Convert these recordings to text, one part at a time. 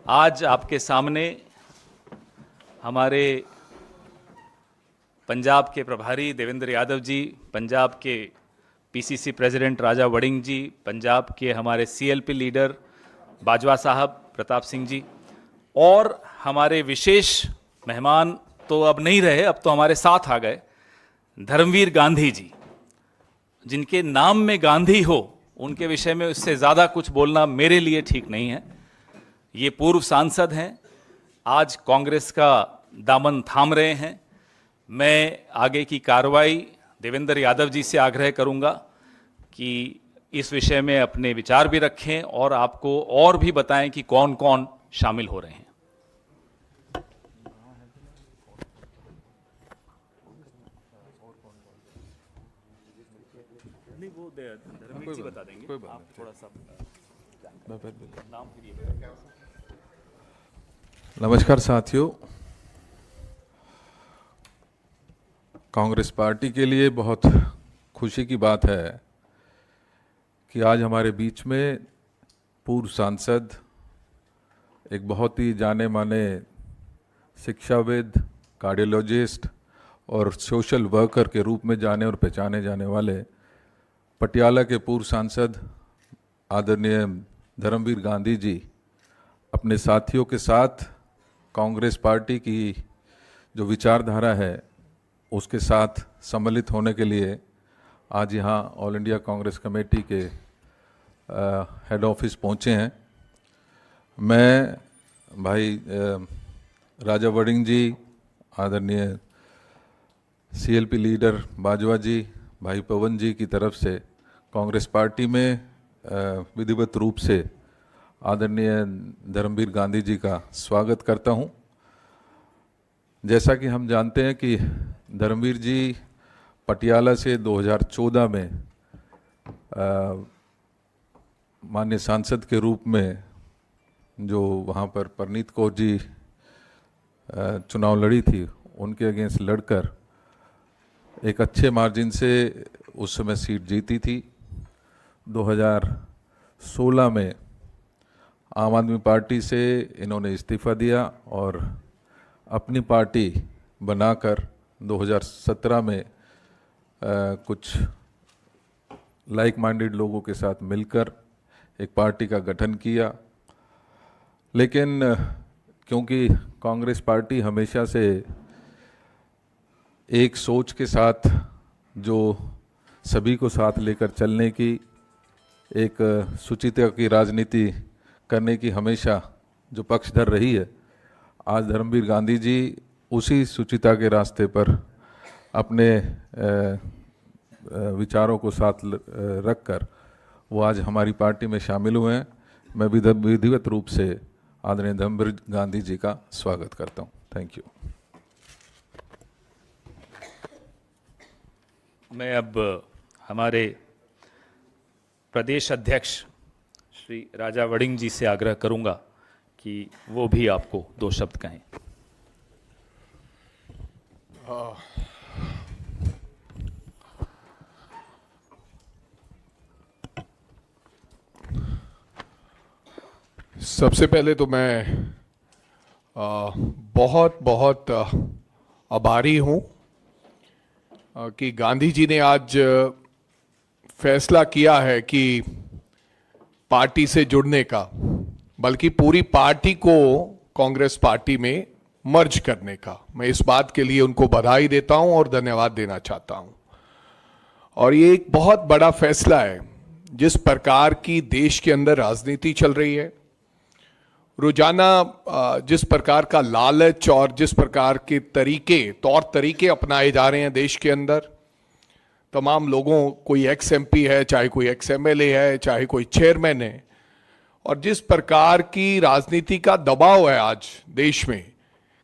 आज आपके सामने हमारे पंजाब के प्रभारी देवेंद्र यादव जी, पंजाब के पीसीसी प्रेसिडेंट राजा वड़िंग जी, पंजाब के हमारे सीएलपी लीडर बाजवा साहब प्रताप सिंह जी और हमारे विशेष मेहमान तो अब नहीं रहे, अब तो हमारे साथ आ गए धर्मवीर गांधी जी, जिनके नाम में गांधी हो उनके विषय में उससे ज़्यादा कुछ बोलना मेरे लिए ठीक नहीं है। ये पूर्व सांसद हैं, आज कांग्रेस का दामन थाम रहे हैं। मैं आगे की कार्रवाई देवेंद्र यादव जी से आग्रह करूंगा कि इस विषय में अपने विचार भी रखें और आपको और भी बताएं कि कौन कौन शामिल हो रहे हैं। नहीं, वो धर्मवीर जी बता देंगे, आप थोड़ा सा नाम फिर। नमस्कार साथियों, कांग्रेस पार्टी के लिए बहुत खुशी की बात है कि आज हमारे बीच में पूर्व सांसद, एक बहुत ही जाने माने शिक्षाविद, कार्डियोलॉजिस्ट और सोशल वर्कर के रूप में जाने और पहचाने जाने वाले पटियाला के पूर्व सांसद आदरणीय धर्मवीर गांधी जी अपने साथियों के साथ कांग्रेस पार्टी की जो विचारधारा है उसके साथ सम्मिलित होने के लिए आज यहाँ ऑल इंडिया कांग्रेस कमेटी के हेड ऑफिस पहुँचे हैं। मैं भाई राजा वड़िंग जी, आदरणीय सीएलपी लीडर बाजवा जी, भाई पवन जी की तरफ से कांग्रेस पार्टी में विधिवत रूप से आदरणीय धर्मवीर गांधी जी का स्वागत करता हूं। जैसा कि हम जानते हैं कि धर्मवीर जी पटियाला से 2014 में माननीय सांसद के रूप में जो वहां पर परनीत कौर जी चुनाव लड़ी थी, उनके अगेंस्ट लड़कर एक अच्छे मार्जिन से उस समय सीट जीती थी। 2016 में आम आदमी पार्टी से इन्होंने इस्तीफ़ा दिया और अपनी पार्टी बनाकर 2017 में कुछ लाइक माइंडेड लोगों के साथ मिलकर एक पार्टी का गठन किया। लेकिन क्योंकि कांग्रेस पार्टी हमेशा से एक सोच के साथ, जो सभी को साथ लेकर चलने की, एक सुचिता की राजनीति करने की हमेशा जो पक्षधर रही है, आज धर्मवीर गांधी जी उसी सुचिता के रास्ते पर अपने विचारों को साथ रखकर वो आज हमारी पार्टी में शामिल हुए हैं। मैं विधिवत रूप से आदरणीय धर्मवीर गांधी जी का स्वागत करता हूं। Thank you. मैं अब हमारे प्रदेश अध्यक्ष श्री राजा वड़िंग जी से आग्रह करूंगा कि वो भी आपको दो शब्द कहें। सबसे पहले तो मैं बहुत बहुत आभारी हूं कि गांधी जी ने आज फैसला किया है कि पार्टी से जुड़ने का, बल्कि पूरी पार्टी को कांग्रेस पार्टी में मर्ज करने का। मैं इस बात के लिए उनको बधाई देता हूं और धन्यवाद देना चाहता हूं। और ये एक बहुत बड़ा फैसला है। जिस प्रकार की देश के अंदर राजनीति चल रही है, रोजाना जिस प्रकार का लालच और जिस प्रकार के तौर तरीके अपनाए जा रहे हैं देश के अंदर, तमाम लोगों, कोई एक्स एमपी है, चाहे कोई एक्स एमएलए है, चाहे कोई चेयरमैन है, और जिस प्रकार की राजनीति का दबाव है आज देश में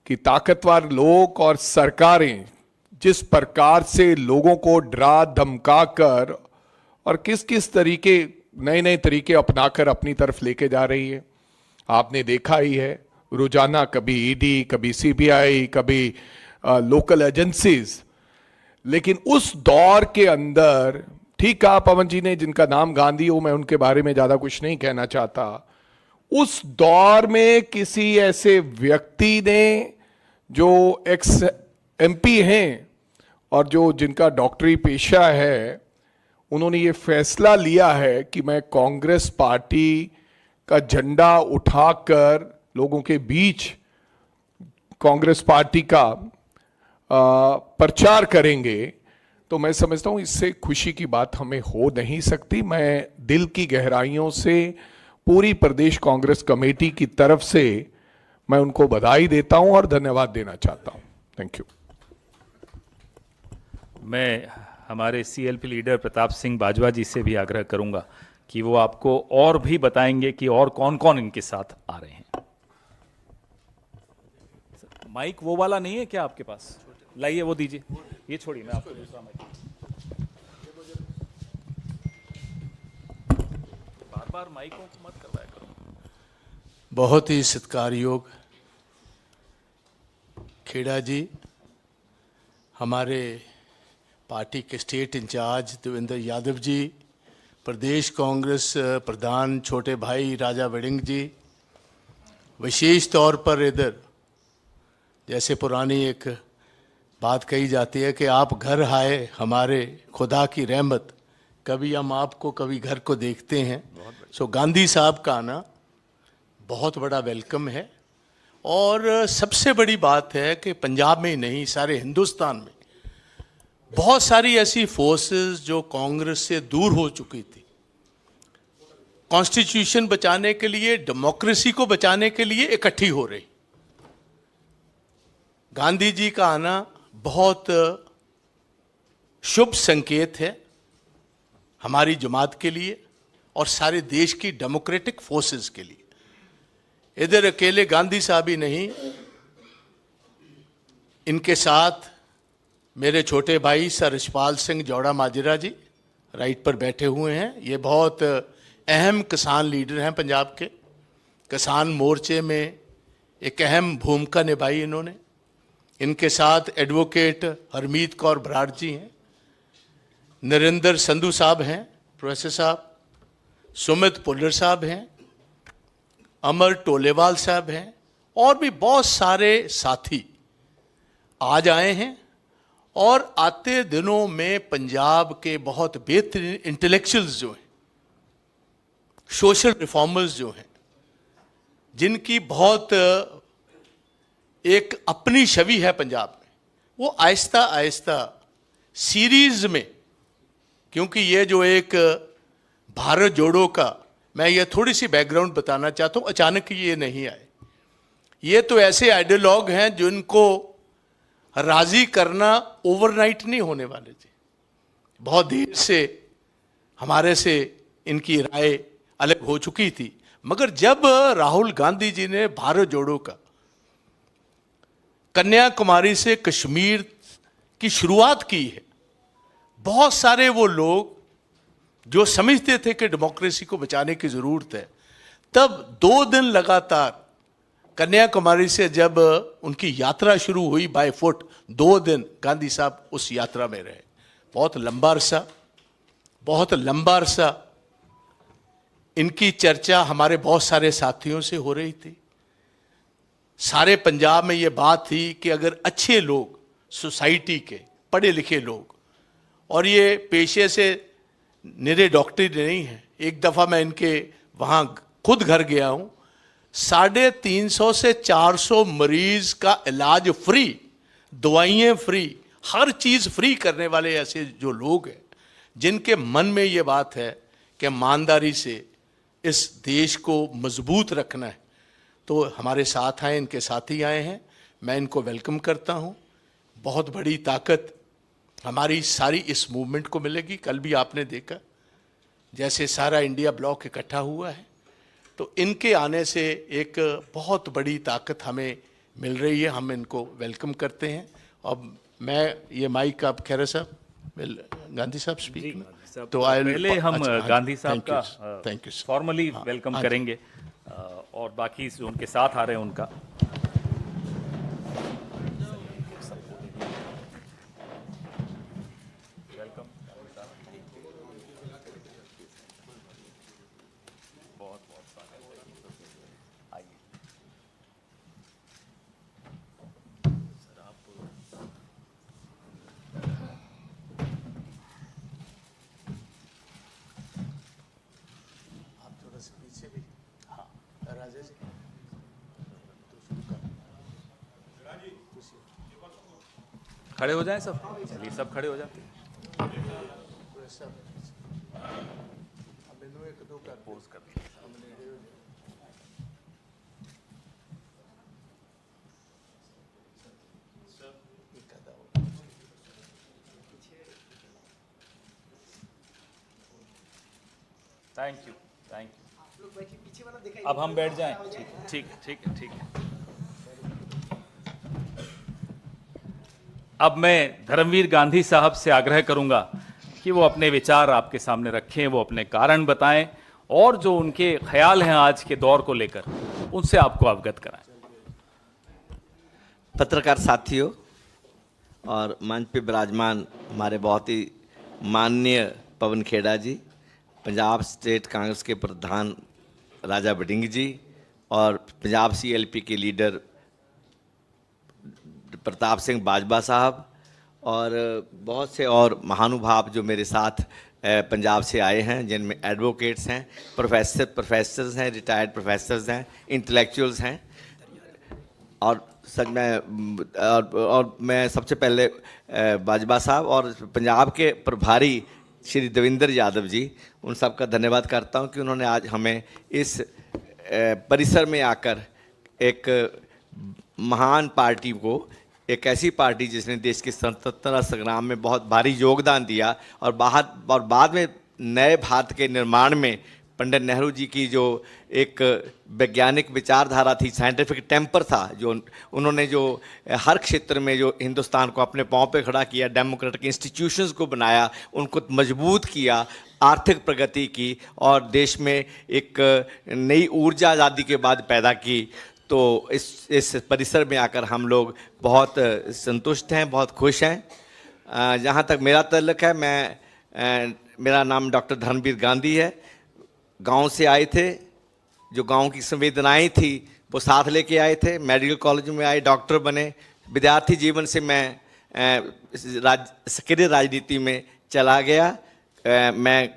कि ताकतवर लोग और सरकारें जिस प्रकार से लोगों को डरा धमका कर और किस किस तरीके, नए नए तरीके अपनाकर अपनी तरफ लेके जा रही है, आपने देखा ही है। रोजाना कभी ईडी, कभी सीबीआई, कभी लोकल एजेंसीज। लेकिन उस दौर के अंदर, ठीक कहा पवन जी ने, जिनका नाम गांधी हो, मैं उनके बारे में ज्यादा कुछ नहीं कहना चाहता, उस दौर में किसी ऐसे व्यक्ति ने जो एक्स एमपी हैं और जो जिनका डॉक्टरी पेशा है, उन्होंने ये फैसला लिया है कि मैं कांग्रेस पार्टी का झंडा उठाकर लोगों के बीच कांग्रेस पार्टी का प्रचार करेंगे, तो मैं समझता हूं इससे खुशी की बात हमें हो नहीं सकती। मैं दिल की गहराइयों से पूरी प्रदेश कांग्रेस कमेटी की तरफ से मैं उनको बधाई देता हूं और धन्यवाद देना चाहता हूं। Thank you. मैं हमारे सीएलपी लीडर प्रताप सिंह बाजवा जी से भी आग्रह करूंगा कि वो आपको और भी बताएंगे कि और कौन कौन इनके साथ आ रहे हैं। माइक वो वाला नहीं है क्या आपके पास? लाइए वो दीजिए, ये छोड़िए, मैं आपको दूसरा माइक। बार बार माइकों को मत करवाया करो। बहुत ही सत्कारयोग खेड़ा जी, हमारे पार्टी के स्टेट इंचार्ज देवेंद्र यादव जी, प्रदेश कांग्रेस प्रधान छोटे भाई राजा वड़िंग जी, विशेष तौर पर इधर जैसे पुरानी एक बात कही जाती है कि आप घर आए हमारे खुदा की रहमत, कभी हम आपको कभी घर को देखते हैं। सो गांधी साहब का आना बहुत बड़ा वेलकम है। और सबसे बड़ी बात है कि पंजाब में ही नहीं, सारे हिंदुस्तान में बहुत सारी ऐसी फोर्सेस जो कांग्रेस से दूर हो चुकी थी, कॉन्स्टिट्यूशन बचाने के लिए, डेमोक्रेसी को बचाने के लिए इकट्ठी हो रही। गांधी जी का आना बहुत शुभ संकेत है हमारी जमात के लिए और सारे देश की डेमोक्रेटिक फोर्सेस के लिए। इधर अकेले गांधी साहब ही नहीं, इनके साथ मेरे छोटे भाई सर रिछपाल सिंह जौड़ा माजरा जी राइट पर बैठे हुए हैं। ये बहुत अहम किसान लीडर हैं पंजाब के। किसान मोर्चे में एक अहम भूमिका निभाई इन्होंने। इनके साथ एडवोकेट हरमीत कौर बराड़ जी हैं, नरेंद्र संधू साहब हैं, प्रोफेसर साहब, सुमित पुल्लर साहब हैं, अमर टोलेवाल साहब हैं, और भी बहुत सारे साथी आज आए हैं। और आते दिनों में पंजाब के बहुत बेहतरीन इंटेलेक्चुअल्स जो हैं, सोशल रिफॉर्मर्स जो हैं, जिनकी बहुत एक अपनी छवि है पंजाब में, वो आहिस्ता आहिस्ता सीरीज में, क्योंकि ये जो एक भारत जोड़ो का, मैं ये थोड़ी सी बैकग्राउंड बताना चाहता हूँ, अचानक ये नहीं आए। ये तो ऐसे आइडियोलॉग हैं जिनको राजी करना ओवरनाइट नहीं होने वाले थे। बहुत देर से हमारे से इनकी राय अलग हो चुकी थी, मगर जब राहुल गांधी जी ने भारत जोड़ो का कन्याकुमारी से कश्मीर की शुरुआत की है, बहुत सारे वो लोग जो समझते थे कि डेमोक्रेसी को बचाने की जरूरत है, तब 2 दिन लगातार कन्याकुमारी से जब उनकी यात्रा शुरू हुई बाय फुट, 2 दिन गांधी साहब उस यात्रा में रहे। बहुत लंबा अरसा इनकी चर्चा हमारे बहुत सारे साथियों से हो रही थी। सारे पंजाब में ये बात थी कि अगर अच्छे लोग, सोसाइटी के पढ़े लिखे लोग, और ये पेशे से निरे डॉक्टर नहीं हैं, एक दफ़ा मैं इनके वहाँ खुद घर गया हूँ, 350 से 400 मरीज का इलाज फ्री, दवाइयाँ फ्री, हर चीज़ फ्री करने वाले ऐसे जो लोग हैं, जिनके मन में ये बात है कि ईमानदारी से इस देश को मजबूत रखना है, तो हमारे साथ आए, इनके साथी आए हैं। मैं इनको वेलकम करता हूँ। बहुत बड़ी ताकत हमारी सारी इस मूवमेंट को मिलेगी। कल भी आपने देखा जैसे सारा इंडिया ब्लॉक इकट्ठा हुआ है, तो इनके आने से एक बहुत बड़ी ताकत हमें मिल रही है। हम इनको वेलकम करते हैं। अब मैं ये माइक आप खैर साहब, गांधी साहब स्पीक, तो पहले हम गांधी साहब का थैंक यू फॉर्मली वेलकम करेंगे और बाकी जो उनके साथ आ रहे हैं उनका। खड़े हो जाएं सब, चलिए सब खड़े हो जाते हैं। Thank you, thank you. अब हम बैठ जाएं। ठीक है, ठीक है, ठीक है। अब मैं धर्मवीर गांधी साहब से आग्रह करूंगा कि वो अपने विचार आपके सामने रखें, वो अपने कारण बताएं और जो उनके ख्याल हैं आज के दौर को लेकर उनसे आपको अवगत कराएं। पत्रकार साथियों और मंच पे विराजमान हमारे बहुत ही माननीय पवन खेड़ा जी, पंजाब स्टेट कांग्रेस के प्रधान राजा वड़िंग जी और पंजाब सीएलपी के लीडर प्रताप सिंह बाजवा साहब और बहुत से और महानुभाव जो मेरे साथ पंजाब से आए हैं, जिनमें एडवोकेट्स हैं, प्रोफेसर्स हैं, रिटायर्ड प्रोफेसर्स हैं, इंटेलेक्चुअल्स हैं और मैं सबसे पहले बाजवा साहब और पंजाब के प्रभारी श्री देवेंद्र यादव जी, उन सब का धन्यवाद करता हूं कि उन्होंने आज हमें इस परिसर में आकर एक महान पार्टी को, एक ऐसी पार्टी जिसने देश के स्वतंत्रता संग्राम में बहुत भारी योगदान दिया और बाद में नए भारत के निर्माण में पंडित नेहरू जी की जो एक वैज्ञानिक विचारधारा थी, साइंटिफिक टेम्पर था, जो उन्होंने जो हर क्षेत्र में जो हिंदुस्तान को अपने पांव पे खड़ा किया, डेमोक्रेटिक इंस्टीट्यूशंस को बनाया, उनको मजबूत किया, आर्थिक प्रगति की और देश में एक नई ऊर्जा आज़ादी के बाद पैदा की। तो इस परिसर में आकर हम लोग बहुत संतुष्ट हैं, बहुत खुश हैं। जहाँ तक मेरा ताल्लुक है, मेरा नाम डॉक्टर धर्मवीर गांधी है। गांव से आए थे, जो गांव की संवेदनाएं थी वो साथ लेके आए थे। मेडिकल कॉलेज में आए, डॉक्टर बने। विद्यार्थी जीवन से मैं सक्रिय राजनीति में चला गया। मैं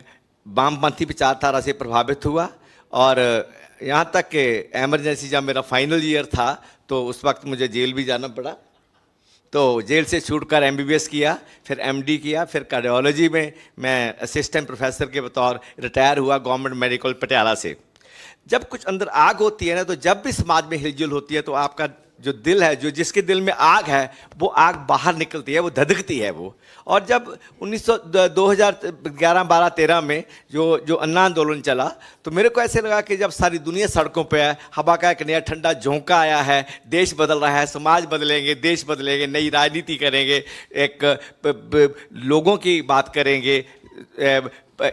वामपंथी विचारधारा से प्रभावित हुआ और यहाँ तक कि एमरजेंसी जब मेरा फाइनल ईयर था तो उस वक्त मुझे जेल भी जाना पड़ा। तो जेल से छूटकर एमबीबीएस किया, फिर एमडी किया, फिर कार्डियोलॉजी में मैं असिस्टेंट प्रोफेसर के बतौर रिटायर हुआ गवर्नमेंट मेडिकल पटियाला से। जब कुछ अंदर आग होती है ना, तो जब भी समाज में हिलजुल होती है तो आपका जो दिल है, जो जिसके दिल में आग है, वो आग बाहर निकलती है, वो धधकती है वो। और जब 2011-12-13 में जो अन्ना आंदोलन चला, तो मेरे को ऐसे लगा कि जब सारी दुनिया सड़कों पे है, हवा का एक नया ठंडा झोंका आया है, देश बदल रहा है, समाज बदलेंगे, देश बदलेंगे, नई राजनीति करेंगे, एक लोगों की बात करेंगे,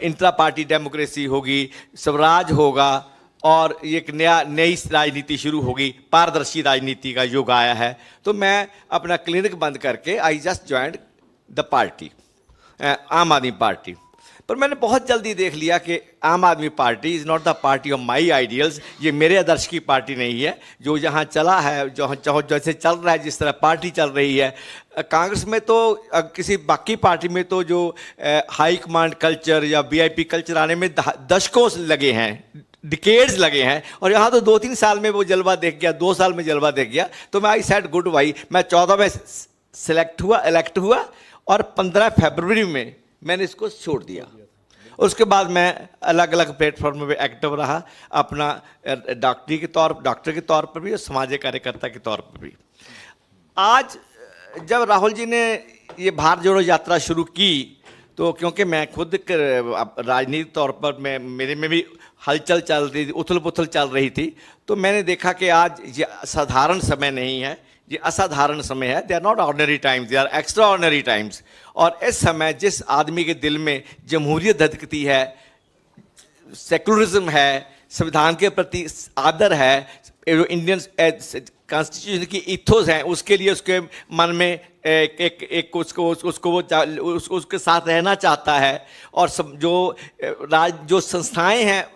इंट्रा पार्टी डेमोक्रेसी होगी, स्वराज होगा और एक नई राजनीति शुरू होगी, पारदर्शी राजनीति का युग आया है। तो मैं अपना क्लिनिक बंद करके I just joined the party, आम आदमी पार्टी। पर मैंने बहुत जल्दी देख लिया कि आम आदमी party is not the party of my ideals. ये मेरे आदर्श की पार्टी नहीं है। जो यहाँ चला है, जैसे चल रहा है, जिस तरह पार्टी चल रही है, कांग्रेस में तो किसी बाकी पार्टी में तो जो हाई कमांड कल्चर या वीआईपी कल्चर आने में दशकों लगे हैं, डिकेड्स लगे हैं, और यहाँ तो 2-3 साल में वो जलवा देख गया, 2 साल में जलवा देख गया। तो मैं आई सेड गुड बाई। मैं 14 में इलेक्ट हुआ और 15 फरवरी में मैंने इसको छोड़ दिया। उसके बाद मैं अलग अलग प्लेटफॉर्म में एक्टिव रहा, अपना डॉक्टर के तौर पर भी और सामाजिक कार्यकर्ता के तौर पर भी। आज जब राहुल जी ने ये भारत जोड़ो यात्रा शुरू की, तो क्योंकि मैं खुद राजनीतिक तौर पर मेरे में भी हलचल चल रही थी, उथल पुथल चल रही थी, तो मैंने देखा कि आज ये साधारण समय नहीं है, ये असाधारण समय है। They are not ordinary times, they are extraordinary times. और इस समय जिस आदमी के दिल में जमहूरियत धधकती है, सेकुलरिज्म है, संविधान के प्रति आदर है, जो इंडियन कॉन्स्टिट्यूशन की इथोस हैं, उसके लिए उसके मन में उसके साथ रहना चाहता है। और जो संस्थाएं हैं,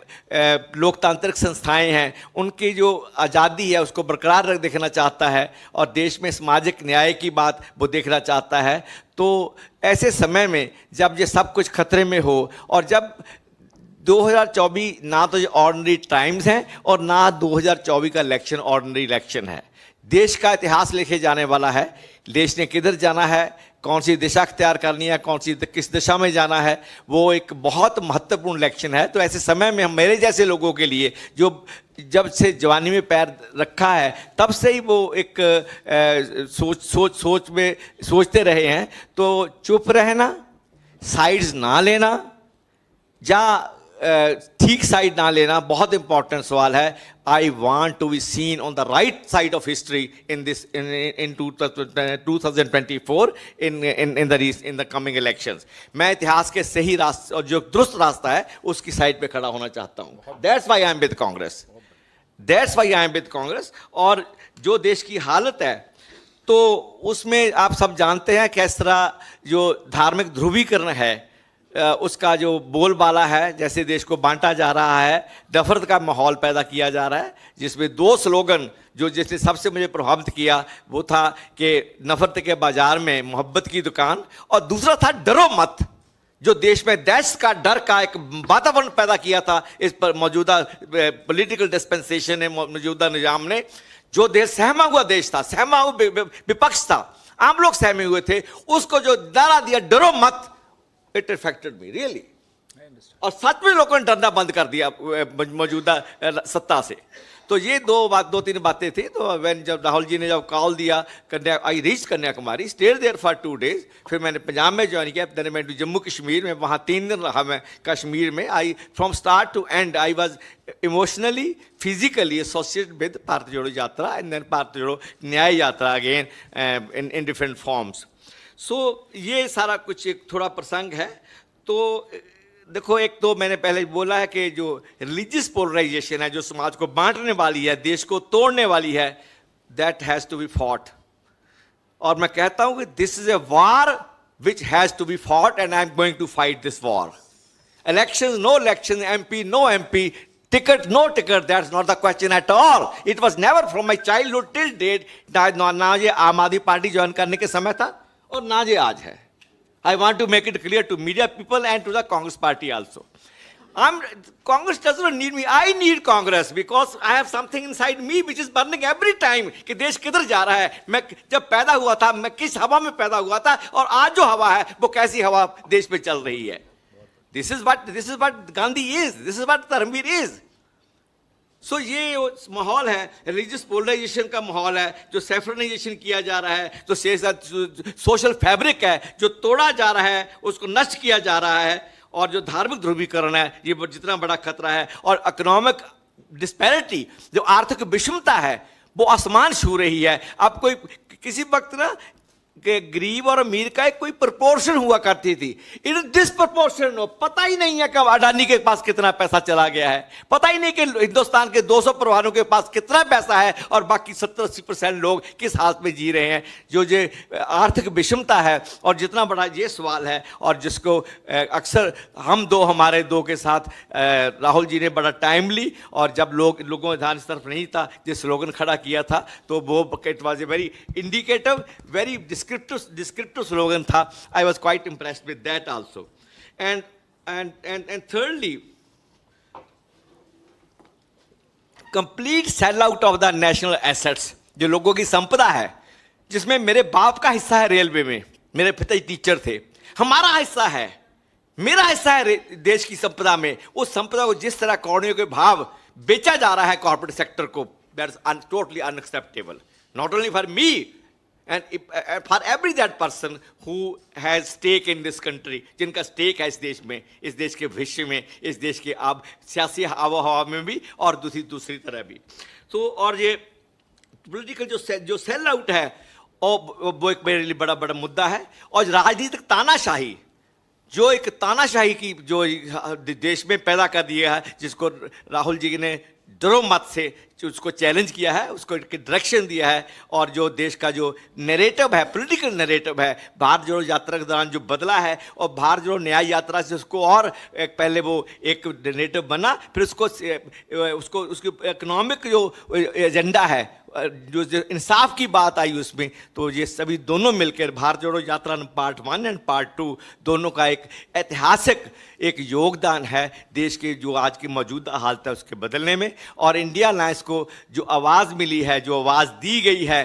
लोकतांत्रिक संस्थाएं हैं, उनकी जो आज़ादी है उसको बरकरार रख देखना चाहता है और देश में सामाजिक न्याय की बात वो देखना चाहता है। तो ऐसे समय में जब ये सब कुछ खतरे में हो और जब 2024 ना तो ऑर्डिनरी टाइम्स हैं और ना 2024 का इलेक्शन ऑर्डिनरी इलेक्शन है। देश का इतिहास लिखे जाने वाला है, देश ने किधर जाना है, कौन सी दिशा अख्तियार करनी है, किस दिशा में जाना है, वो एक बहुत महत्वपूर्ण इलेक्शन है। तो ऐसे समय में हम मेरे जैसे लोगों के लिए जो जब से जवानी में पैर रखा है तब से ही वो एक सोच में सोचते रहे हैं, तो चुप रहना, साइड्स ना लेना या ठीक साइड ना लेना बहुत इंपॉर्टेंट सवाल है। I want to be seen on the right side of history in this in 2024 in the coming elections. मैं इतिहास के सही रास्ते और जो दुरुस्त रास्ता है उसकी साइड पे खड़ा होना चाहता हूँ। That's why I am with Congress, that's why I am with Congress. और जो देश की हालत है तो उसमें आप सब जानते हैं किस तरह जो धार्मिक ध्रुवीकरण है उसका जो बोलबाला है, जैसे देश को बांटा जा रहा है, नफरत का माहौल पैदा किया जा रहा है, जिसमें दो स्लोगन जो जिसने सबसे मुझे प्रभावित किया वो था कि नफरत के बाजार में मोहब्बत की दुकान, और दूसरा था डरो मत, जो देश में दहशत का डर का एक वातावरण पैदा किया था इस पर मौजूदा पॉलिटिकल डिस्पेंसेशन ने, मौजूदा निजाम ने। जो देश सहमा हुआ देश था, सहमा हुआ विपक्ष था, आम लोग सहमे हुए थे, उसको जो नारा दिया डरो मत, इट अफेक्टेड मी रियली। और सच में लोगों ने डरना बंद कर दिया मौजूदा सत्ता से। तो ये दो तीन बातें थी। तो व्हेन जब राहुल जी ने जब कॉल दिया, I reach Kanyakumari, stayed there for 2 days, फिर मैंने पंजाब में ज्वाइन किया, देन मैं जम्मू कश्मीर में, वहाँ 3 दिन रहा मैं कश्मीर में। I from start to end I was emotionally physically associated with Bharat Jodo Yatra and then Bharat Jodo Nyay Yatra again in different forms. So ये सारा कुछ एक थोड़ा प्रसंग है। तो देखो, एक तो मैंने पहले बोला है कि जो रिलीजियस पोलराइजेशन है, जो समाज को बांटने वाली है, देश को तोड़ने वाली है, that has to be fought. और मैं कहता हूं कि this is a war which has to be fought and I am going to fight this war. Election no election, MP no MP, ticket no ticket, that's not the question at all. It was never from my childhood till date. ना ये आम आदमी party join करने के समय था और ना ये आज है। I want to make it clear to media people and to the Congress party also. Congress does not need me. I need Congress because I have something inside me which is burning every time कि देश किधर जा रहा है। मैं जब पैदा हुआ था, मैं किस हवा में पैदा हुआ था, और आज जो हवा है वो कैसी हवा देश में चल रही है। This is what Gandhi is. This is what Dharmveer is. सो ये माहौल है, रिलीजियस पोलराइजेशन का माहौल है, जो सेफ्रनाइजेशन किया जा रहा है, जो सोशल फैब्रिक है जो तोड़ा जा रहा है, उसको नष्ट किया जा रहा है, और जो धार्मिक ध्रुवीकरण है ये जितना बड़ा खतरा है, और इकोनॉमिक डिस्पैरिटी, जो आर्थिक विषमता है वो आसमान छू रही है। अब कोई किसी वक्त ना कि गरीब और अमीर का एक कोई प्रपोर्शन हुआ करती थी, इट इज डिसप्रपोर्शन। पता ही नहीं है कि अडानी के पास कितना पैसा चला गया है, पता ही नहीं कि हिंदुस्तान के 200 परिवारों के पास कितना पैसा है और बाकी 70-80% लोग किस हालत में जी रहे हैं। जो ये आर्थिक विषमता है, और जितना बड़ा ये सवाल है, और जिसको अक्सर हमारे दो के साथ राहुल जी ने बड़ा टाइमली, और जब लोगों ध्यान इस तरफ नहीं था, जिस स्लोगन खड़ा किया था, तो वो it was a very indicative, very descriptive slogan था। I was quite impressed with that also. And thirdly, complete sell out of the national assets, जो लोगों की संपदा है, जिसमें मेरे बाप का हिस्सा है रेलवे में, मेरे पिताजी टीचर थे, हमारा हिस्सा है, मेरा हिस्सा है देश की संपदा में। उस संपदा को जिस तरह करोड़ों के भाव बेचा जा रहा है कॉर्पोरेट सेक्टर को, that is totally unacceptable, not only for me and for every that person who has stake in this country, जिनका स्टेक है इस देश में, इस देश के भविष्य में, इस देश के सियासी आबोहवा में भी, और दूसरी तरह भी। तो और ये पॉलिटिकल जो सेल आउट है, और वो एक मेरे लिए बड़ा मुद्दा है। और राजनीतिक तानाशाही, जो एक तानाशाही की जो देश में पैदा कर दिया है, जिसको राहुल जी ने डरो मत से उसको चैलेंज किया है, उसको डायरेक्शन दिया है, और जो देश का जो नैरेटिव है, पॉलिटिकल नैरेटिव है भारत जोड़ो यात्रा के दौरान जो बदला है, और भारत जोड़ो न्याय यात्रा से उसको और एक पहले वो एक नैरेटिव बना, फिर उसको उसकी इकोनॉमिक जो एजेंडा है, जो इंसाफ की बात आई उसमें, तो ये सभी दोनों मिलकर भारत जोड़ो यात्रा पार्ट 1 एंड पार्ट 2 दोनों का एक ऐतिहासिक एक योगदान है देश के जो आज की मौजूदा हालत है उसके बदलने में। और इंडिया अलायंस को जो आवाज़ मिली है, जो आवाज़ दी गई है,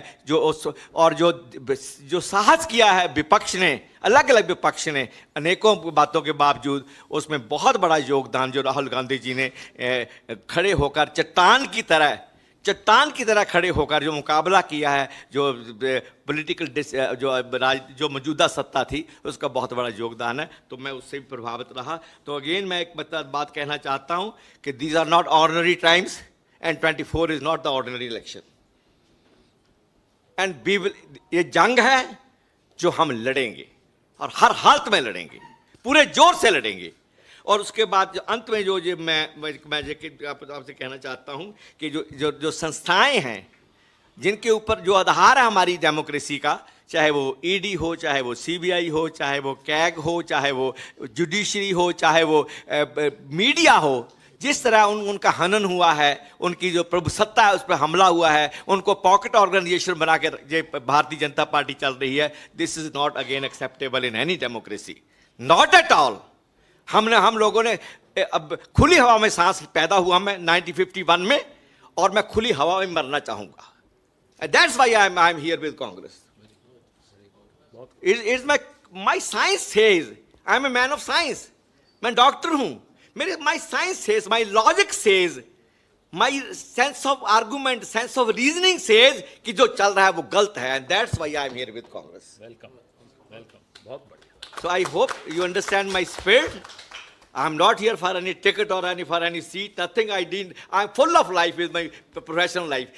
और जो साहस किया है विपक्ष ने, अलग अलग विपक्ष ने अनेकों बातों के बावजूद, उसमें बहुत बड़ा योगदान जो राहुल गांधी जी ने खड़े होकर चट्टान की तरह खड़े होकर जो मुकाबला किया है, जो पॉलिटिकल जो मौजूदा सत्ता थी, उसका बहुत बड़ा योगदान है। तो मैं उससे भी प्रभावित रहा। तो अगेन मैं एक बात कहना चाहता हूं कि these are not ordinary times and 24 is not the ordinary election, and we will, ये जंग है जो हम लड़ेंगे और हर हालत में लड़ेंगे, पूरे जोर से लड़ेंगे। और उसके बाद जो अंत में जो मैं आपसे कहना चाहता हूं कि जो संस्थाएं हैं जिनके ऊपर जो आधार है हमारी डेमोक्रेसी का, चाहे वो ईडी हो, चाहे वो सीबीआई हो, चाहे वो कैग हो, चाहे वो जुडिशरी हो, चाहे वो मीडिया हो, जिस तरह उनका हनन हुआ है, उनकी जो प्रभुसत्ता है उस पर हमला हुआ है, उनको पॉकेट ऑर्गेनाइजेशन बना के जो भारतीय जनता पार्टी चल रही है, this is not again acceptable in any democracy, not at all. हम लोगों ने अब खुली हवा में सांस पैदा हुआ मैं 1951 में, और मैं खुली हवा में मरना चाहूंगा। That's why I am here with Congress. It's my science says, I am a man of science, मैं डॉक्टर हूं, my science says, my logic says, my sense of argument, sense of reasoning says कि जो चल रहा है वो गलत है, and that's why I am here with Congress. Welcome, बहुत बढ़िया। So I hope you understand my spirit. I'm not here for any ticket or for any seat. Nothing I did. I'm full of life with my professional life.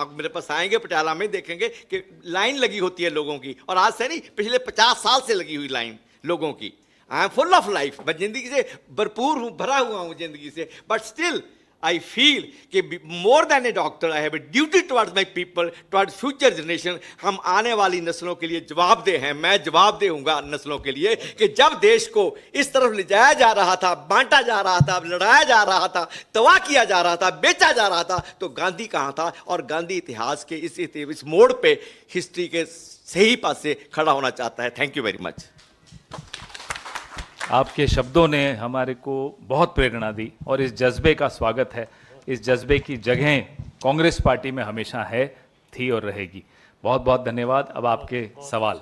आप मेरे पास आएंगे पटियाला में, देखेंगे कि line लगी होती है लोगों की, और आज से नहीं, पिछले 50 साल से लगी हुई लाइन लोगों की। I am full of life, मैं जिंदगी से भरपूर हूँ, भरा हुआ हूँ जिंदगी से, बट स्टिल I feel कि more than a doctor I have a duty towards my people, towards future generation। हम आने वाली नस्लों के लिए जवाबदेह हैं, मैं जवाबदेह हूँगा नस्लों के लिए कि जब देश को इस तरफ ले जाया जा रहा था, बांटा जा रहा था, लड़ाया जा रहा था, तबाह किया जा रहा था, बेचा जा रहा था, तो गांधी कहाँ था? और गांधी इतिहास के इस मोड़ पे हिस्ट्री के सही पास से खड़ा होना चाहता है। Thank you very much. आपके शब्दों ने हमारे को बहुत प्रेरणा दी, और इस जज्बे का स्वागत है। इस जज्बे की जगह कांग्रेस पार्टी में हमेशा है, थी और रहेगी। बहुत बहुत धन्यवाद। अब आपके सवाल।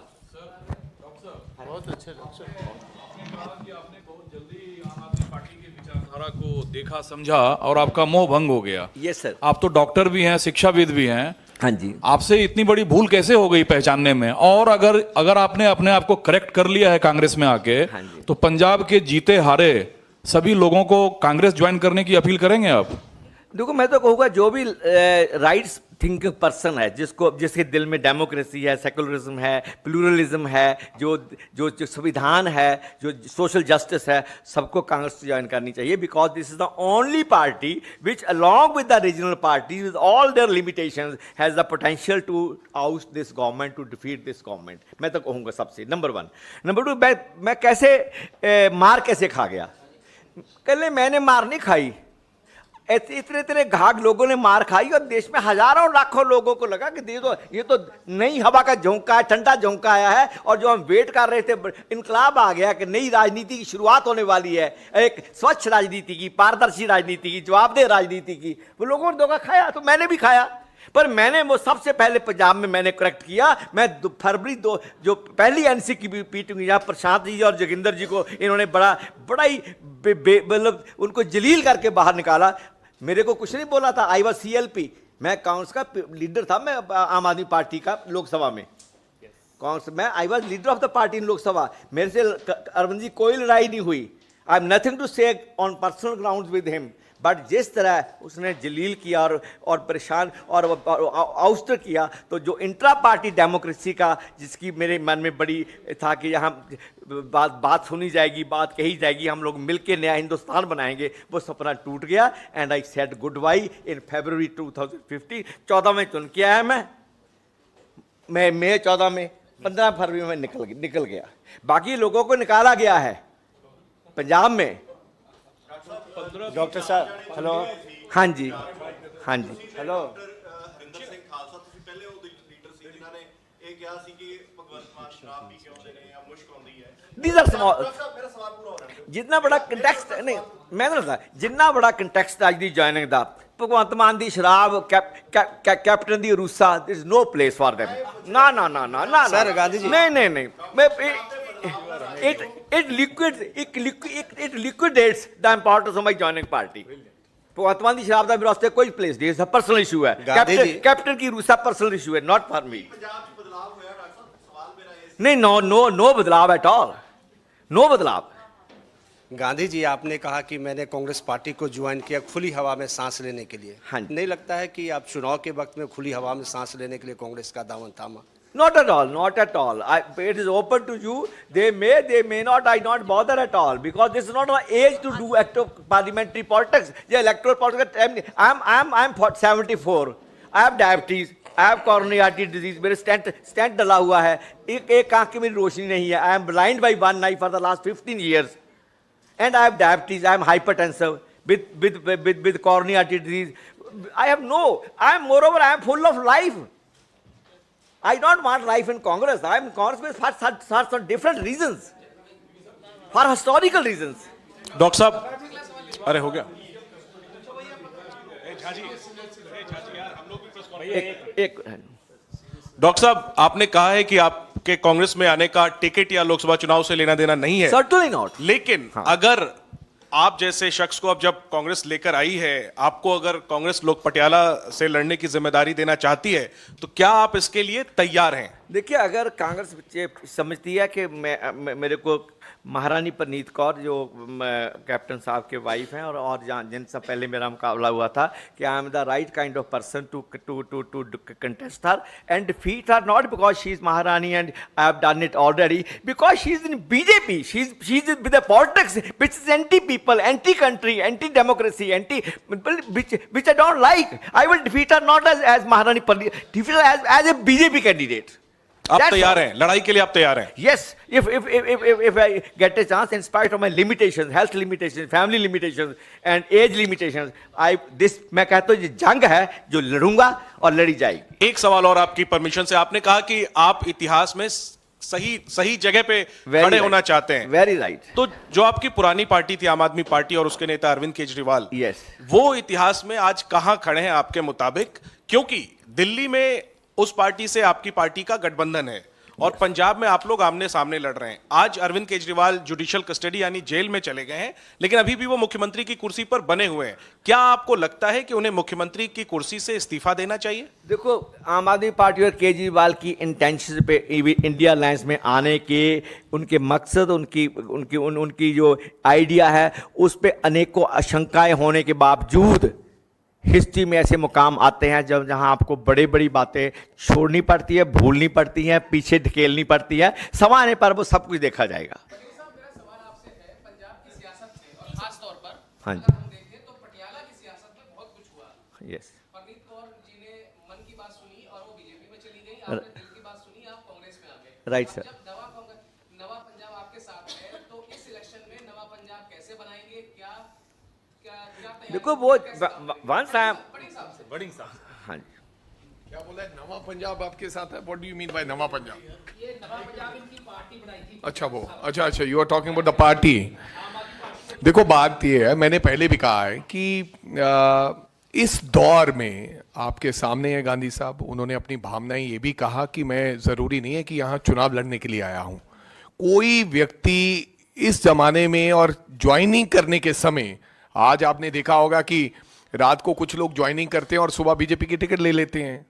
बहुत अच्छे आपने बहुत जल्दी आम आदमी पार्टी की विचारधारा को देखा, समझा, और आपका मोह भंग हो गया। Yes sir. आप तो डॉक्टर भी हैं, शिक्षाविद भी हैं। हाँ जी। आपसे इतनी बड़ी भूल कैसे हो गई पहचानने में? और अगर आपने अपने आप को करेक्ट कर लिया है कांग्रेस में आके, हाँ जी। तो पंजाब के जीते हारे सभी लोगों को कांग्रेस ज्वाइन करने की अपील करेंगे आप? देखो, मैं तो कहूँगा जो भी राइट्स थिंकिंग पर्सन है, जिसके दिल में डेमोक्रेसी है, सेकुलरिज्म है, प्लूरलिज्म है, जो संविधान है, जो सोशल जस्टिस है, सबको कांग्रेस ज्वाइन करनी चाहिए। Because this is the only party which along with the regional party with all their limitations has the potential to out this government, to defeat this government. मैं तो कहूँगा सबसे नंबर 1। नंबर 2, मैं कैसे मार कैसे खा गया? कल मैंने मार नहीं खाई, इतने घाट लोगों ने मार खाई, और देश में हजारों लाखों लोगों को लगा कि ये तो नई हवा का झोंका है, ठंडा झोंका आया है, और जो हम वेट कर रहे थे, इनकलाब आ गया कि नई राजनीति की शुरुआत होने वाली है, एक स्वच्छ राजनीति की, पारदर्शी राजनीति की, जवाबदेह राजनीति की। वो लोगों ने धोखा खाया, तो मैंने भी खाया। पर मैंने वो सबसे पहले पंजाब में मैंने करेक्ट किया। मैं फरवरी 2 जो पहली एनसी की मीटिंग, यहाँ प्रशांत जी और जोगिंदर जी को इन्होंने बड़ा ही मतलब उनको जलील करके बाहर निकाला। मेरे को कुछ नहीं बोला था। आई वॉज CLP, मैं कांग्रेस का लीडर था, मैं आम आदमी पार्टी का लोकसभा में कांग्रेस मैं I was leader of the party इन लोकसभा। मेरे से अरविंद जी कोई लड़ाई नहीं हुई। आई एम नथिंग टू से on personal ground with him. But जिस तरह उसने जलील किया और परेशान और आउस्टर किया, तो जो इंट्रा पार्टी डेमोक्रेसी का जिसकी मेरे मन में बड़ी था कि यहाँ बात सुनी जाएगी, बात कही जाएगी, हम लोग मिलकर नया हिंदुस्तान बनाएंगे, वो सपना टूट गया। And I said good by in February 2015। 14 में चुन के आया मैं मई 14 में, 15 फरवरी में निकल गया। बाकी लोगों को निकाला गया है पंजाब में। डॉक्टर साहब हेलो। हाँ जी, हाँ जी, हेलो। ਹਰਿੰਦਰ ਸਿੰਘ ਖਾਲਸਾ ਤੁਸੀਂ ਪਹਿਲੇ ਉਹ ਲੀਡਰ ਸੀ ਜਿਨ੍ਹਾਂ ਨੇ ਇਹ ਕਿਹਾ ਸੀ ਕਿ ਭਗਵੰਤ ਮਾਨ ਸ਼ਰਾਬ ਪੀ ਕੇ ਆਉਂਦੇ ਨੇ ਜਾਂ ਮੁਸ਼ਕ ਆਉਂਦੀ ਹੈ। These are small। ਮੇਰਾ ਸਵਾਲ ਪੂਰਾ ਹੋ ਰਿਹਾ। जितना बड़ा कंटेक्स्ट नहीं, मैं नहीं बताया, जितना बड़ा कंटेक्स्ट आज दी ज्वाइनिंग दा भगवंत मान दी शराब captain the RUSA, there is no place for them। ना ना ना ना ना सर, गांधी जी। नहीं मैं it liquidates the importance of my joining party। भगवंत मान दी शराब दा मेरे वास्ते कोई प्लेस नहीं, इट्स पर्सनल इशू है। गांधी जी। कैप्टन की रूसा पर्सनल इशू है, नॉट फॉर मी। ਪੰਜਾਬ 'ਚ ਬਦਲਾਅ ਹੋਇਆ ਡਾਕਟਰ ਸਾਹਿਬ, ਸਵਾਲ ਮੇਰਾ ਇਹ ਸੀ। नहीं, नो बदलाव एट ऑल, नो बदलाव। गांधी जी, आपने कहा कि मैंने कांग्रेस पार्टी को ज्वाइन किया खुली हवा में सांस लेने के लिए। हाँ जी। नहीं लगता है कि आप चुनाव के वक्त में खुली हवा में सांस लेने के लिए कांग्रेस का दामन थामा? Not at all, not at all. It is open to you. They may not. I not bother at all because this is not an age to do active parliamentary politics. Yeah, electoral politics. I'm 74. I have diabetes. I have coronary artery disease. मेरे stent डला हुआ है. एक आंख की मेरी रोशनी नहीं है. I am blind by one eye for the last 15 years, and I have diabetes. I am hypertensive with coronary artery disease. Moreover, I am full of life. I don't want life in Congress. I am in Congress for some different reasons, for historical reasons. Doctor साहब, अरे हो गया। एक doctor साहब, आपने कहा है कि आपके कांग्रेस में आने का टिकट या लोकसभा चुनाव से लेना देना नहीं है, certainly not. लेकिन अगर आप जैसे शख्स को अब जब कांग्रेस लेकर आई है, आपको अगर कांग्रेस लोक पटियाला से लड़ने की जिम्मेदारी देना चाहती है, तो क्या आप इसके लिए तैयार हैं? देखिए, अगर कांग्रेस समझती है कि मेरे को महारानी परनीत कौर जो कैप्टन साहब के वाइफ हैं और जिनसे पहले मेरा मुकाबला हुआ था कि I am the right kind of person to contest her and defeat her, not because she is maharani and I have done it already, because she is in BJP, she is with the politics which is anti people, anti country, anti democracy, anti which I don't like. I will defeat her not as Maharani Parni, defeat her as a BJP candidate. आप That's तैयार all. हैं, लड़ाई के लिए आप तैयार हैं? Yes, if I get a chance, in spite of my limitations, health limitations, family limitations, and age limitations, मैं कहता हूँ ये जंग है जो लड़ूंगा और लड़ी जाएगी। एक सवाल और आपकी परमिशन से, आपने कहा कि आप इतिहास में सही जगह पे खड़े होना चाहते हैं। Very right. तो जो आपकी पुरानी पार्टी थी आम आदमी पार्टी और उसके नेता अरविंद केजरीवाल, Yes. वो इतिहास में आज कहां खड़े हैं आपके मुताबिक? क्योंकि दिल्ली में उस पार्टी से आपकी पार्टी का गठबंधन है और पंजाब में आप लोग आमने सामने लड़ रहे हैं। आज अरविंद केजरीवाल जुडिशियल कस्टडी यानी जेल में चले गए हैं, लेकिन अभी भी वो मुख्यमंत्री की कुर्सी पर बने हुए हैं। क्या आपको लगता है कि उन्हें मुख्यमंत्री की कुर्सी से इस्तीफा देना चाहिए? देखो, आम आदमी पार्टी और केजरीवाल की इंटेंशन पे इंडिया अलायंस में आने के उनके मकसद, उनकी जो आइडिया है, उस पे अनेकों आशंकाएं होने के बावजूद हिस्ट्री में ऐसे मुकाम आते हैं जहां आपको बड़ी बड़ी बातें छोड़नी पड़ती है, भूलनी पड़ती हैं, पीछे ढकेलनी पड़ती है। समय आने पर वो सब कुछ देखा जाएगा। मेरा सवाल आपसे है, पंजाब की सियासत से और खास तौर पर हाँ जी। अगर हम देखें तो पटियाला की सियासत में बहुत कुछ हुआ। यस, परनीत कौर जी ने मन की बात सुनी और वो बीजेपी में चली गई, आपने दिल की बात सुनी, आप कांग्रेस में आ गए। राइट अब सर। जब नवा पंजाब आपके साथ है, तो इस इलेक्शन में नवा पंजाब कैसे बनाएंगे? क्या तैयारी देखो, वो कैसे? वन टाइम बड़ी साहब से हाँ जी, क्या बोला है? नवा पंजाब आपके साथ है? What do you mean by नवा पंजाब? ये नवा पंजाब इनकी पार्टी बनाई थी। अच्छा, you are talking about the party. देखो, बात ये है, मैंने पहले भी कहा है कि इस दौर में आपके सामने है गांधी साहब, उन्होंने अपनी भावनाएं ये भी कहा कि मैं जरूरी नहीं है कि यहाँ चुनाव लड़ने के लिए आया हूँ। कोई व्यक्ति इस जमाने में और ज्वाइनिंग करने के समय, आज आपने देखा होगा कि रात को कुछ लोग ज्वाइनिंग करते हैं और सुबह बीजेपी की टिकट ले लेते हैं,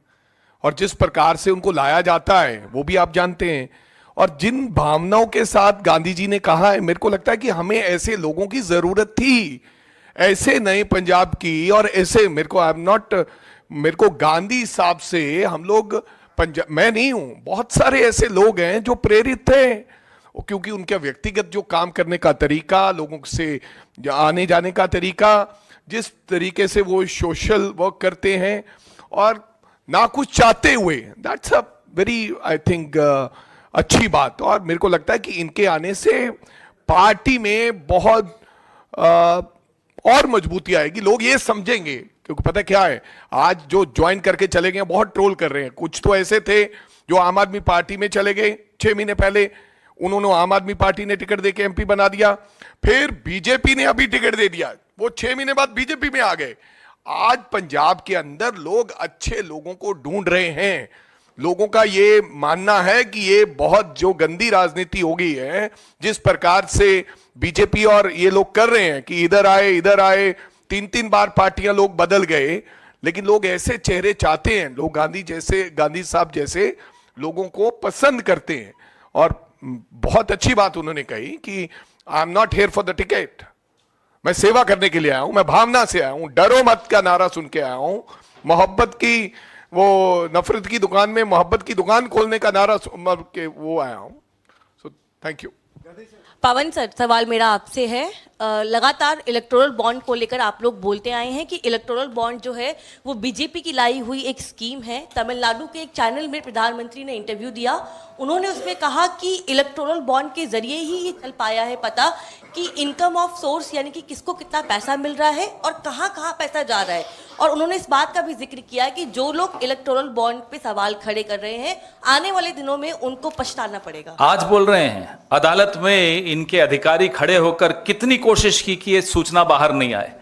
और जिस प्रकार से उनको लाया जाता है वो भी आप जानते हैं। और जिन भावनाओं के साथ गांधी जी ने कहा है, मेरे को लगता है कि हमें ऐसे लोगों की जरूरत थी, ऐसे नए पंजाब की और ऐसे मेरे को गांधी साहब से हम लोग पंजाब, मैं नहीं हूं, बहुत सारे ऐसे लोग हैं जो प्रेरित थे, क्योंकि उनका व्यक्तिगत जो काम करने का तरीका, लोगों से आने जाने का तरीका, जिस तरीके से वो सोशल वर्क करते हैं और ना कुछ चाहते हुए, that's a very I think अच्छी बात। और मेरे को लगता है कि इनके आने से पार्टी में बहुत और मजबूती आएगी, लोग ये समझेंगे। क्योंकि पता क्या है, आज जो ज्वाइन करके चले गए बहुत ट्रोल कर रहे हैं। कुछ तो ऐसे थे जो आम आदमी पार्टी में चले गए 6 महीने पहले, उन्होंने आम आदमी पार्टी ने टिकट देके एमपी बना दिया, फिर बीजेपी ने अभी टिकट दे दिया, वो 6 महीने बाद बीजेपी में आ गए। आज पंजाब के अंदर लोग अच्छे लोगों को ढूंढ रहे हैं। लोगों का ये मानना है कि ये बहुत जो गंदी राजनीति हो गई है, जिस प्रकार से बीजेपी और ये लोग कर रहे हैं कि इधर आए 3-3 बार पार्टियां लोग बदल गए, लेकिन लोग ऐसे चेहरे चाहते हैं। लोग गांधी साहब जैसे लोगों को पसंद करते हैं। और बहुत अच्छी बात उन्होंने कही कि I am not here for the ticket, मैं सेवा करने के लिए आया हूं, मैं भावना से आया हूं, डरो मत का नारा सुन के आया हूं, मोहब्बत की वो नफरत की दुकान में मोहब्बत की दुकान खोलने का नारा के वो आया हूं। So thank you. Pawan sir, सवाल मेरा आपसे है। लगातार इलेक्टोरल बॉन्ड को लेकर आप लोग बोलते आए हैं कि इलेक्टोरल बॉन्ड जो है वो बीजेपी की लाई हुई एक स्कीम है। तमिलनाडु के एक चैनल में प्रधानमंत्री ने इंटरव्यू दिया, उन्होंने उसमें कहा कि इलेक्टोरल बॉन्ड के जरिए ही ये चल पाया है पता कि इनकम ऑफ सोर्स यानी कि किसको कितना पैसा मिल रहा है और कहाँ कहाँ पैसा जा रहा है। और उन्होंने इस बात का भी जिक्र किया कि जो लोग इलेक्टोरल बॉन्ड पे सवाल खड़े कर रहे हैं, आने वाले दिनों में उनको पछताना पड़ेगा। आज बोल रहे हैं, अदालत में इनके अधिकारी खड़े होकर कितनी कोशिश की कि ये सूचना बाहर नहीं आए।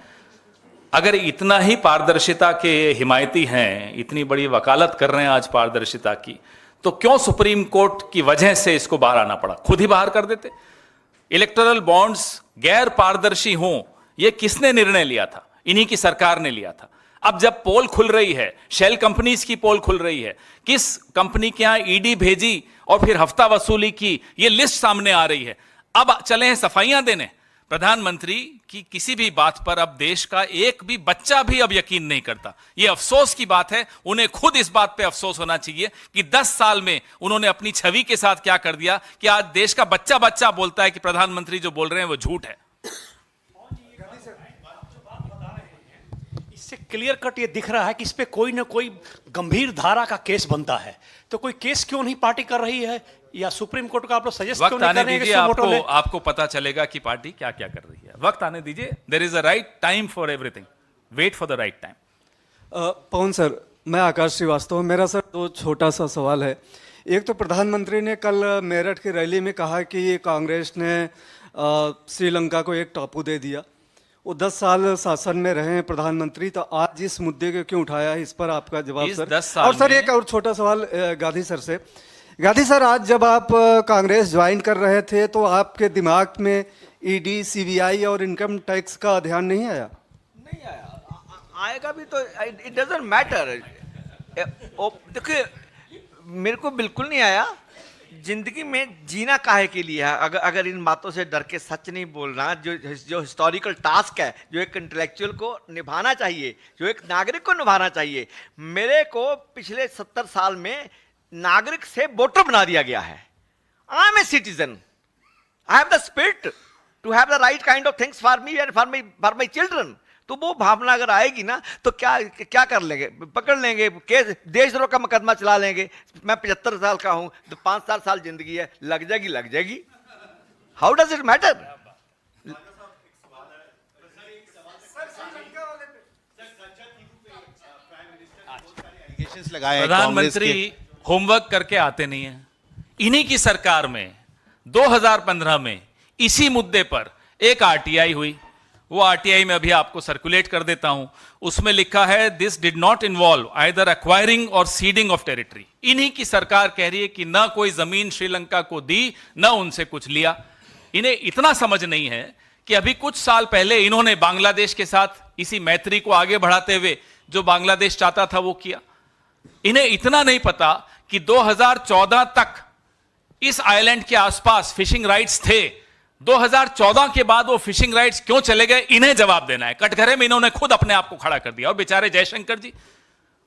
अगर इतना ही पारदर्शिता के हिमायती हैं, इतनी बड़ी वकालत कर रहे हैं आज पारदर्शिता की, तो क्यों सुप्रीम कोर्ट की वजह से इसको बाहर आना पड़ा? खुद ही बाहर कर देते। इलेक्टोरल बॉन्ड्स गैर पारदर्शी हों, यह किसने निर्णय लिया था? इन्हीं की सरकार ने लिया था। अब जब पोल खुल रही है, शेल कंपनीज की पोल खुल रही है, किस कंपनी के यहां ईडी भेजी और फिर हफ्ता वसूली की, यह लिस्ट सामने आ रही है। अब चले हैं सफाइयां देने। प्रधानमंत्री की किसी भी बात पर अब देश का एक भी बच्चा भी अब यकीन नहीं करता। यह अफसोस की बात है, उन्हें खुद इस बात पे अफसोस होना चाहिए कि 10 साल में उन्होंने अपनी छवि के साथ क्या कर दिया कि आज देश का बच्चा बच्चा बोलता है कि प्रधानमंत्री जो बोल रहे हैं वो झूठ है। इससे क्लियर कट ये दिख रहा है कि इस पे कोई ना कोई गंभीर धारा का केस बनता है। तो कोई केस क्यों नहीं पार्टी कर रही है, या सुप्रीम कोर्ट का आप लोग सजेस्ट क्यों नहीं कर रहे हैं? आपको पता चलेगा कि पार्टी क्या क्या कर रही है। वक्त आने दीजिए। There is a right time for everything, wait for the right time. Pawan sir, मैं आकाश श्रीवास्तव, मेरा सर 2 छोटा सा सवाल है। एक तो प्रधानमंत्री ने कल मेरठ की रैली में कहा कि कांग्रेस ने श्रीलंका को एक टापू दे दिया। वो 10 साल शासन में रहे हैं प्रधानमंत्री, तो आज इस मुद्दे को क्यों उठाया है, इस पर आपका जवाब सर। और सर एक और छोटा सवाल गांधी सर से। गांधी सर, आज जब आप कांग्रेस ज्वाइन कर रहे थे तो आपके दिमाग में ईडी, सीबीआई और इनकम टैक्स का ध्यान नहीं आया? नहीं आया, आएगा भी तो इट डजंट मैटर। देखिए, मेरे को बिल्कुल नहीं आया। जिंदगी में जीना काहे के लिए है? अगर इन बातों से डर के सच नहीं बोलना, जो हिस्टोरिकल टास्क है, जो एक इंटेलेक्चुअल को निभाना चाहिए, जो एक नागरिक को निभाना चाहिए। मेरे को पिछले 70 साल में नागरिक से वोटर बना दिया गया है। I am a citizen, I have the spirit to have the right kind of things for me and for my children. तो वो भावना अगर आएगी ना तो क्या कर लेंगे? पकड़ लेंगे, केस देशद्रोह का मुकदमा चला लेंगे। मैं 75 साल का हूं, तो 5 साल जिंदगी है, लग जाएगी। How does it matter? प्रधानमंत्री होमवर्क करके आते नहीं है। इन्हीं की सरकार में 2015 में इसी मुद्दे पर एक आरटीआई हुई। वो आरटीआई में अभी आपको सर्कुलेट कर देता हूं। उसमें लिखा है, this did not involve either acquiring और सीडिंग ऑफ टेरिटरी। इन्हीं की सरकार कह रही है कि ना कोई जमीन श्रीलंका को दी, ना उनसे कुछ लिया। इन्हें इतना समझ नहीं है कि अभी कुछ साल पहले इन्होंने बांग्लादेश के साथ इसी मैत्री को आगे बढ़ाते हुए जो बांग्लादेश चाहता था वो किया। इन्हें इतना नहीं पता कि 2014 तक इस आइलैंड के आसपास फिशिंग राइट्स थे। 2014 के बाद वो फिशिंग राइट्स क्यों चले गए, इन्हें जवाब देना है। कटघरे में इन्होंने खुद अपने आप को खड़ा कर दिया, और बेचारे जयशंकर जी,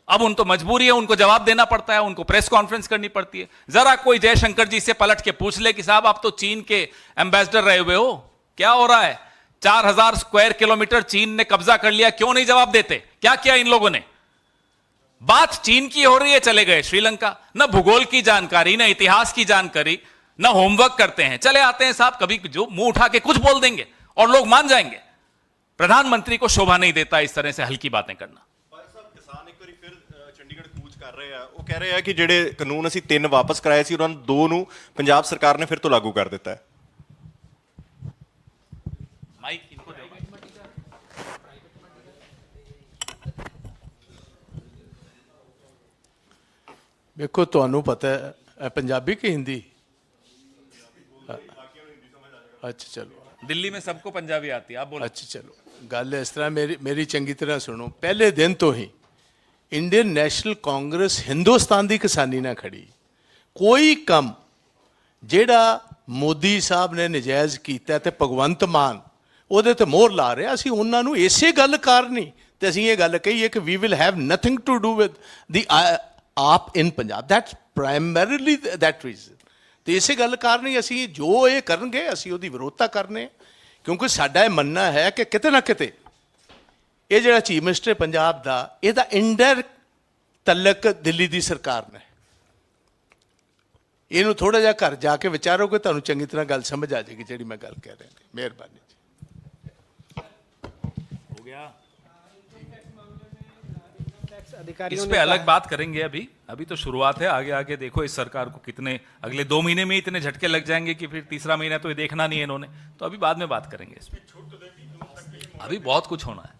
अब उनको मजबूरी है, उनको जवाब देना पड़ता है, उनको प्रेस कॉन्फ्रेंस करनी पड़ती है। जरा कोई जयशंकर जी से पलट के पूछ ले कि साहब आप तो चीन के एम्बेसडर रहे हुए हो, क्या हो रहा है? 4000 स्क्वायर किलोमीटर चीन ने कब्जा कर लिया, क्यों नहीं जवाब देते? क्या किया इन लोगों ने? बात चीन की हो रही है, चले गए श्रीलंका। न भूगोल की जानकारी, न इतिहास की जानकारी, न होमवर्क करते हैं, चले आते हैं साहब, कभी जो मुंह उठा के कुछ बोल देंगे और लोग मान जाएंगे। प्रधानमंत्री को शोभा नहीं देता इस तरह से हल्की बातें करना। ਕਿਸਾਨ ਇੱਕ ਵਾਰੀ ਫਿਰ ਚੰਡੀਗੜ੍ਹ ਕੂਚ ਕਰ ਰਹੇ ਆ। ਉਹ ਕਹਿ ਰਹੇ ਆ ਕਿ ਜਿਹੜੇ ਕਾਨੂੰਨ ਅਸੀਂ 3 ਵਾਪਸ ਕਰਾਏ ਸੀ ਉਹਨਾਂ ਨੂੰ 2 ਨੂੰ ਪੰਜਾਬ ਸਰਕਾਰ ਨੇ ਫਿਰ ਤੋਂ ਲਾਗੂ ਕਰ ਦਿੱਤਾ ਹੈ। ਮਾਈਕ ਇनको दो। देखो ਤੁਹਾਨੂੰ पता है पंजाबी की हिंदी? अच्छा चलो, दिल्ली में सबको पंजाबी आती है, आप बोलो। अच्छा चलो, गल इस तरह मेरी चंगी तरह सुनो। पहले दिन तो ही इंडियन नेशनल कांग्रेस हिंदुस्तान की किसानी ना खड़ी। कोई कम जेड़ा मोदी साहब ने नजायज़ किया ते भगवंत मान ਉਹਦੇ ਤੇ ਮੋਹਰ ਲਾ ਰਿਹਾ, ਅਸੀਂ ਉਹਨਾਂ ਨੂੰ ਇਸੇ ਗੱਲ ਕਾਰਨ ਹੀ ਤੇ ਅਸੀਂ ਇਹ ਗੱਲ ਕਹੀ ਹੈ ਕਿ we will have nothing to do with the AAP in Punjab. That's primarily that reason. ਤੇ ਇਸੇ ਗੱਲ ਕਾਰਨ ਹੀ ਅਸੀਂ ਜੋ ਇਹ ਕਰਨਗੇ ਅਸੀਂ ਉਹਦੀ ਵਿਰੋਧਤਾ ਕਰਨੇ, ਕਿਉਂਕਿ ਸਾਡਾ ਇਹ ਮੰਨਣਾ ਹੈ ਕਿ ਕਿਤੇ ਨਾ ਕਿਤੇ ਇਹ ਜਿਹੜਾ ਚੀਫ ਮਿਨਿਸਟਰ ਪੰਜਾਬ ਦਾ, ਇਹਦਾ ਇਨਡਾਇਰੈਕਟ ਤਲਕ ਦਿੱਲੀ ਦੀ ਸਰਕਾਰ ਨਾਲ। ਇਹਨੂੰ ਥੋੜਾ ਜਿਹਾ ਘਰ ਜਾ ਕੇ ਵਿਚਾਰੋਗੇ, ਤੁਹਾਨੂੰ ਚੰਗੀ ਤਰ੍ਹਾਂ ਗੱਲ ਸਮਝ ਆ ਜਾਏਗੀ ਜਿਹੜੀ ਮੈਂ ਗੱਲ ਕਹਿ ਰਿਹਾ। ਮਿਹਰਬਾਨੀ। इस पे अलग बात करेंगे। अभी तो शुरुआत है, आगे आगे देखो इस सरकार को कितने अगले 2 महीने में इतने झटके लग जाएंगे कि फिर तीसरा महीना तो ये देखना नहीं है इन्होंने, तो अभी बाद में बात करेंगे इस पे। अभी बहुत कुछ होना है।